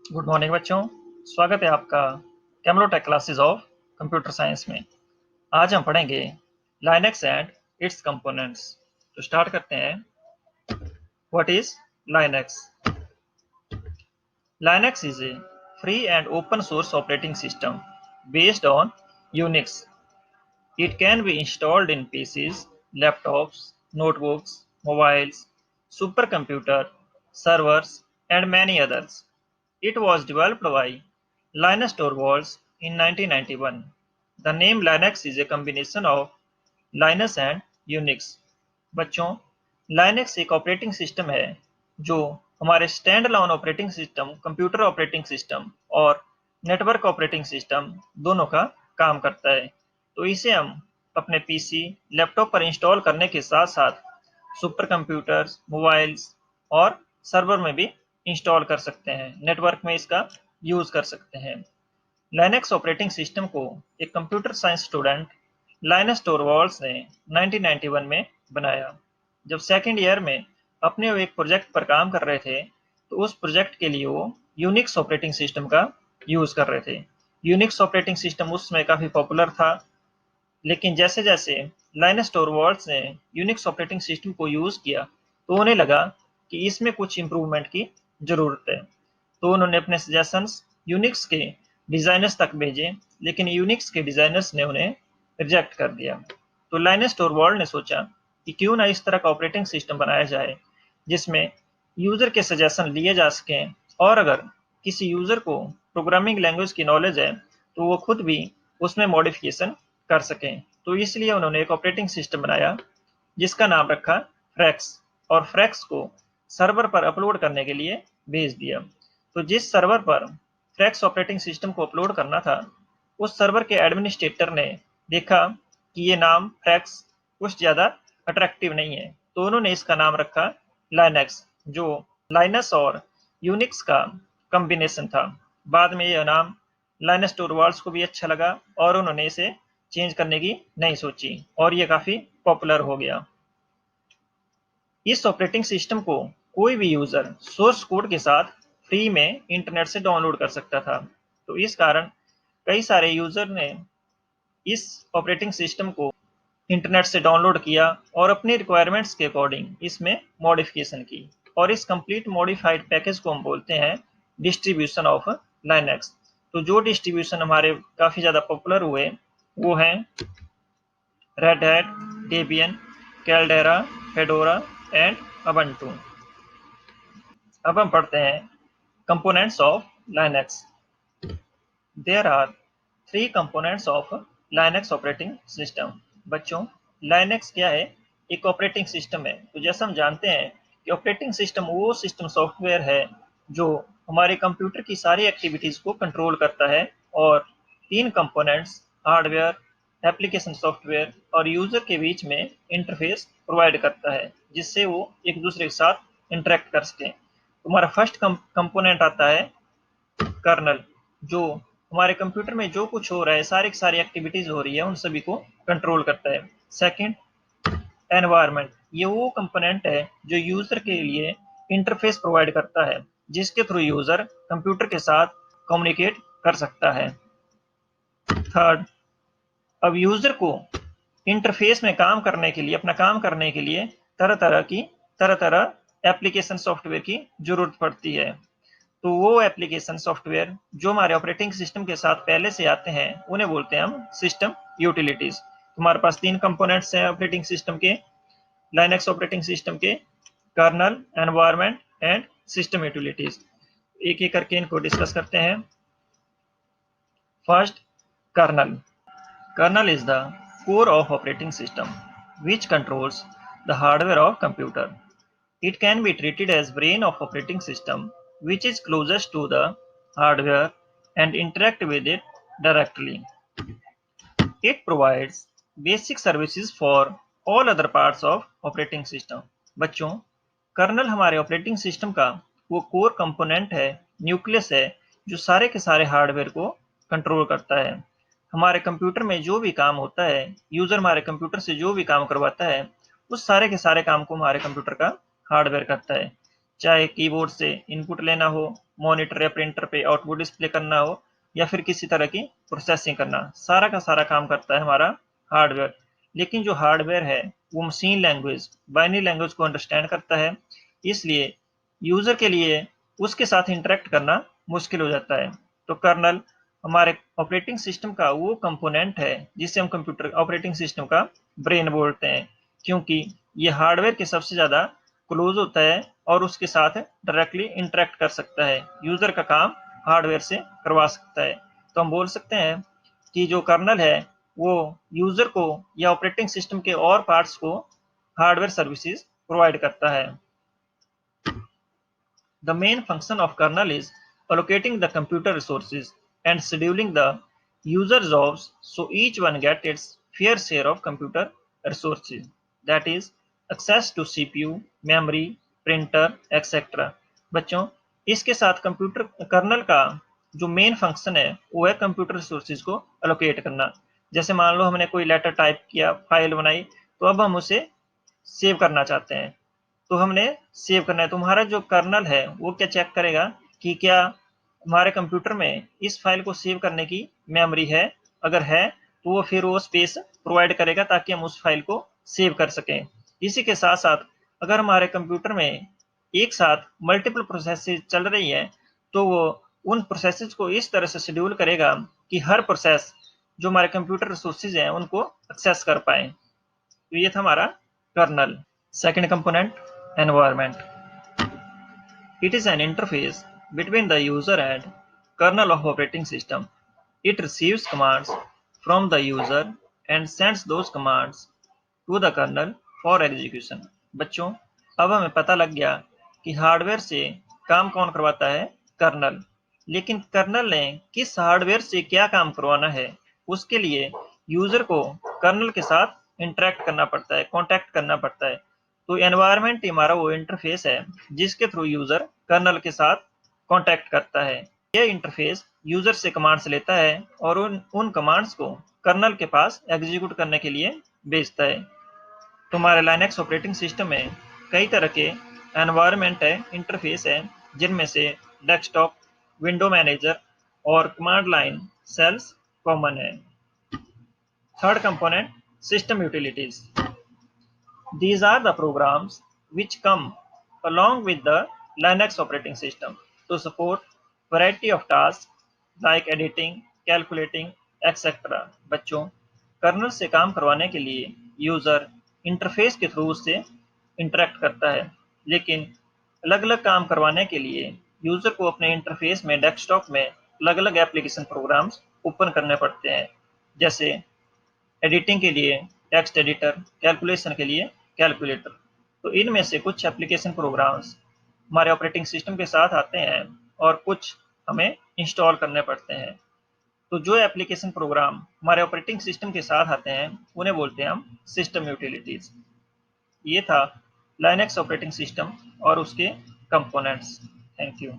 Good morning बच्चों। स्वागत है आपका कैमलोटेक क्लासेस ऑफ कंप्यूटर साइंस में। आज हम पढ़ेंगे लाइनक्स एंड इट्स कंपोनेंट्स। तो स्टार्ट करते हैं। What is Linux? Linux is a free and open source operating system based on Unix. It can be installed in PCs, laptops, notebooks, mobiles, supercomputer, servers, and many others. It was developed by Linus Torvalds in 1991. The name Linux is a combination of Linus and Unix. बच्चों, Linux एक operating system है जो हमारे stand alone operating system, computer operating system और network operating system दोनों का काम करता है। तो इसे हम अपने पीसी, लैपटॉप पर इंस्टॉल करने के साथ साथ सुपर कंप्यूटर्स, मोबाइल्स और सर्वर में भी इंस्टॉल कर सकते हैं। नेटवर्क में इसका यूज कर सकते हैं। लाइनक्स ऑपरेटिंग सिस्टम को एक computer science student Linus Torvalds ने 1991 में बनाया। जब सेकेंड ईयर में अपने एक प्रोजेक्ट पर काम कर रहे थे तो उस प्रोजेक्ट के लिए वो यूनिक्स ऑपरेटिंग सिस्टम का यूज कर रहे थे। यूनिक्स ऑपरेटिंग सिस्टम उस समय काफी पॉपुलर था, लेकिन जैसे जैसे लाइनस टोरवाल्ड्स ने यूनिक्स ऑपरेटिंग सिस्टम को यूज किया तो उन्हें लगा कि इसमें कुछ इम्प्रूवमेंट की जरूरत है। तो उन्होंने अपने सजेशंस यूनिक्स के डिजाइनर्स तक भेजे, लेकिन यूनिक्स के डिजाइनर्स ने उन्हें रिजेक्ट कर दिया। तो लाइनस टोरवाल्ड ने सोचा कि क्यों ना इस तरह का ऑपरेटिंग सिस्टम बनाया जाए जिसमें यूजर के सजेशन लिए जा सकें, और अगर किसी यूजर को प्रोग्रामिंग लैंग्वेज की नॉलेज है तो वो खुद भी उसमें मॉडिफिकेशन कर सकें। तो इसलिए उन्होंने एक ऑपरेटिंग सिस्टम बनाया जिसका नाम रखा फ्रेक्स, और फ्रेक्स को सर्वर पर अपलोड करने के लिए भेज दिया। तो जिस सर्वर पर फ्रेक्स ऑपरेटिंग सिस्टम को अपलोड करना था, उस सर्वर के एडमिनिस्ट्रेटर ने देखा कि ये नाम फ्रेक्स कुछ ज़्यादा अट्रैक्टिव नहीं है, तो उन्होंने इसका नाम रखा लाइनक्स, जो लाइनस और यूनिक्स का कॉम्बिनेशन था। बाद में यह नाम लाइनस टोरवाल्ड्स को भी अच्छा लगा और उन्होंने इसे चेंज करने की नहीं सोची और ये काफ़ी पॉपुलर हो गया। इस ऑपरेटिंग सिस्टम को कोई भी यूजर सोर्स कोड के साथ फ्री में इंटरनेट से डाउनलोड कर सकता था। तो इस कारण कई सारे यूजर ने इस ऑपरेटिंग सिस्टम को इंटरनेट से डाउनलोड किया और अपनी रिक्वायरमेंट्स के अकॉर्डिंग इसमें मॉडिफिकेशन की, और इस कंप्लीट मॉडिफाइड पैकेज को हम बोलते हैं डिस्ट्रीब्यूशन ऑफ लाइनक्स। तो जो डिस्ट्रीब्यूशन हमारे काफ़ी ज़्यादा पॉपुलर हुए वो हैं Red Hat, Debian, Caldera, Fedora and Ubuntu. अब हम पढ़ते हैं components of Linux. There are 3 components of Linux operating system. बच्चों, लाइनक्स क्या है? एक ऑपरेटिंग सिस्टम है। तो जैसा हम जानते हैं कि ऑपरेटिंग सिस्टम वो सिस्टम सॉफ्टवेयर है जो हमारे कंप्यूटर की सारी एक्टिविटीज को कंट्रोल करता है, और 3 कंपोनेंट्स हार्डवेयर, एप्लीकेशन सॉफ्टवेयर और यूजर के बीच में इंटरफेस प्रोवाइड करता है जिससे वो एक दूसरे के साथ इंटरेक्ट कर सकें। हमारा फर्स्ट कंपोनेंट आता है कर्नल, जो हमारे कंप्यूटर में जो कुछ हो रहा है, सारी की सारी एक्टिविटीज हो रही है, उन सभी को कंट्रोल करता है। सेकंड, एनवायरनमेंट, ये वो कंपोनेंट है जो यूजर के लिए इंटरफेस प्रोवाइड करता है जिसके थ्रू यूजर कंप्यूटर के साथ कम्युनिकेट कर सकता है। थर्ड, अब यूजर को इंटरफेस में काम करने के लिए, अपना काम करने के लिए तरह तरह एप्लीकेशन सॉफ्टवेयर की जरूरत पड़ती है। तो वो एप्लीकेशन सॉफ्टवेयर जो हमारे ऑपरेटिंग सिस्टम के साथ पहले से आते हैं उन्हें बोलते हैं हम सिस्टम यूटिलिटीज। हमारे पास 3 कंपोनेंट्स हैं ऑपरेटिंग सिस्टम के, लाइनक्स ऑपरेटिंग सिस्टम के: kernel, environment and system utilities. एक एक करके इनको डिस्कस करते हैं। First, kernel. Kernel is the core of operating system which controls the hardware of computer. It can be treated as brain of operating system which is closest to the hardware and interact with it directly. It provides basic services for all other parts of operating system. बच्चों, colonel हमारे operating system का वो core component है, nucleus है, जो सारे के सारे हार्डवेयर को कंट्रोल करता है। हमारे कंप्यूटर में जो भी काम होता है, यूजर हमारे कंप्यूटर से जो भी काम करवाता है, उस सारे के सारे काम को हमारे कंप्यूटर का हार्डवेयर करता है। चाहे कीबोर्ड से इनपुट लेना हो, मॉनिटर या प्रिंटर पे आउटपुट डिस्प्ले करना हो, या फिर किसी तरह की प्रोसेसिंग करना, सारा का सारा काम करता है हमारा हार्डवेयर। लेकिन जो हार्डवेयर है वो मशीन लैंग्वेज, बाइनरी लैंग्वेज को अंडरस्टैंड करता है, इसलिए यूजर के लिए उसके साथ इंटरेक्ट करना मुश्किल हो जाता है। तो कर्नल हमारे ऑपरेटिंग सिस्टम का वो कंपोनेंट है जिसे हम कंप्यूटर ऑपरेटिंग सिस्टम का ब्रेन बोलते हैं, क्योंकि ये हार्डवेयर के सबसे ज्यादा क्लोज होता है और उसके साथ डायरेक्टली इंटरेक्ट कर सकता है, यूजर का काम हार्डवेयर से करवा सकता है। तो हम बोल सकते हैं कि जो कर्नल है वो यूजर को या ऑपरेटिंग सिस्टम के और पार्ट्स को हार्डवेयर सर्विसेज प्रोवाइड करता है। The main function of kernel is allocating the computer resources and scheduling the user jobs so each one gets its fair share of computer resources, that is access to CPU, memory, printer, etc. बच्चों, इसके साथ computer colonel का जो main function है वो है computer resources को allocate करना। जैसे मान लो हमने कोई लेटर टाइप किया, फाइल बनाई, तो अब हम उसे सेव करना चाहते हैं, तो हमने सेव करना है। तुम्हारा जो कर्नल है वो क्या चेक करेगा कि क्या हमारे कंप्यूटर में इस फाइल को सेव करने की मेमोरी है, अगर है तो वो फिर वो स्पेस प्रोवाइड करेगा ताकि हम उस फाइल को सेव कर सकें। इसी के साथ साथ अगर हमारे कंप्यूटर में एक साथ मल्टीपल प्रोसेसेस चल रही है तो वो उन प्रोसेसेस को इस तरह से शेड्यूल करेगा कि हर प्रोसेस जो हमारे कंप्यूटर रिसोर्सेज हैं उनको एक्सेस कर पाए। तो ये था हमारा kernel. Second component, environment. It is an interface between the user and kernel of operating system. It receives commands from the user and sends those commands to the kernel for execution. बच्चों, अब हमें पता लग गया कि hardware से काम कौन करवाता है, कर्नल। लेकिन कर्नल ने किस हार्डवेयर से क्या काम करवाना है, उसके लिए यूजर को कर्नल के साथ इंटरेक्ट करना पड़ता है, कॉन्टैक्ट करना पड़ता है। तो एनवायरनमेंट हमारा वो इंटरफेस है जिसके थ्रू यूजर कर्नल के साथ कॉन्टैक्ट करता है। यह इंटरफेस यूजर से कमांड्स लेता है और उन कमांड्स को कर्नल के पास एग्जीक्यूट करने के लिए भेजता है। तो हमारे लाइनक्स ऑपरेटिंग सिस्टम में कई तरह के एनवायरनमेंट है, इंटरफेस है, जिनमें से डेस्कटॉप, विंडो मैनेजर और कमांड लाइन सेल्स कॉमन है। Third component, system utilities. These are the programs which come along with the Linux operating system to support variety of tasks like editing, calculating, etc. बच्चों, colonel से काम करवाने के लिए user interface के through उससे interact करता है, लेकिन अलग अलग काम करवाने के लिए यूजर को अपने इंटरफेस में, डेस्कटॉप में अलग अलग एप्लीकेशन प्रोग्राम्स ओपन करने पड़ते हैं। जैसे एडिटिंग के लिए टेक्स्ट एडिटर, कैलकुलेशन के लिए कैलकुलेटर। तो इनमें से कुछ एप्लीकेशन प्रोग्राम्स हमारे ऑपरेटिंग सिस्टम के साथ आते हैं और कुछ हमें इंस्टॉल करने पड़ते हैं। तो जो एप्लीकेशन प्रोग्राम हमारे ऑपरेटिंग सिस्टम के साथ आते हैं उन्हें बोलते हैं हम सिस्टम यूटिलिटीज। ये था लाइनक्स ऑपरेटिंग सिस्टम और उसके कंपोनेंट्स। Thank you.